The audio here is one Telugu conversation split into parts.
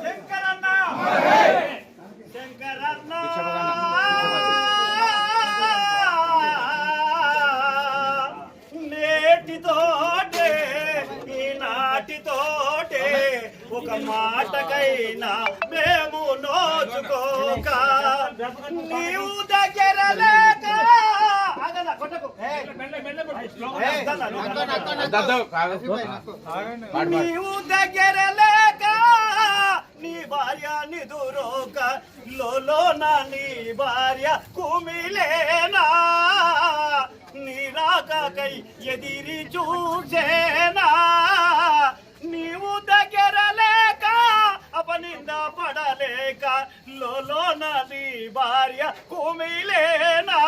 శంకరన్న శంకరన్న నేటితోటే ఈనాటితోటే ఒక మాటకైనా మేము నోచుకోక నీవు దగ్గర లేక నీవు దగ్గర లేక నీ భార్య నిదురోక లోన నీ భార్య కుమిలేనా నీ రాకకై ఎదిరి చూసేనా నీవు దగ్గర లేక అపనింద పడలేక లోన నీ భార్య కుమిలేనా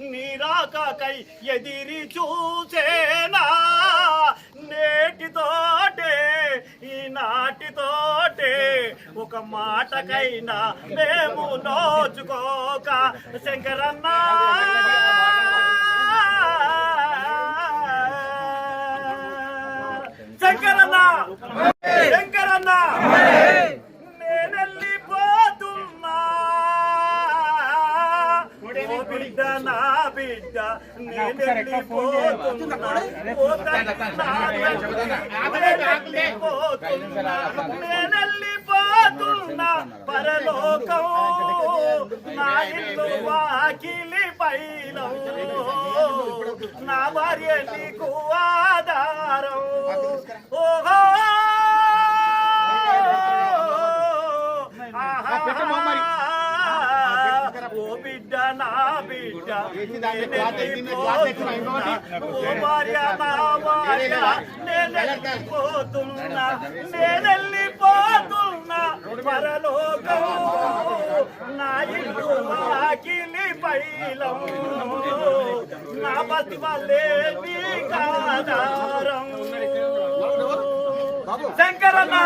నీ రాకకై ఎదిరి చూసేనా నేటితోటే ఈనాటితోటే ఒక మాటకైనా మేము నోచుకోక శంకరన్న శంకరన్న శంకరన్న నేనెళ్ళిపోతున్నా బిడ్డ నా బిడ్డ నేనెళ్ళిపోతున్నా నేనెళ్ళిపోతున్నా పరలోకం నా ఇల్లు వాకిలి పైలం నా భార్య నీకు ఆధారం ఓహో ఓ బిడ్డ నా బిడ్డ ఓ భార్య నా భార్య నేనెళ్ళిపోతున్నా నేనెళ్ళిపోతున్నా పరలోకం నా ఇల్లు వాకిలి పైలం నా బతి వల్లే నీకాధారం శంకరన్న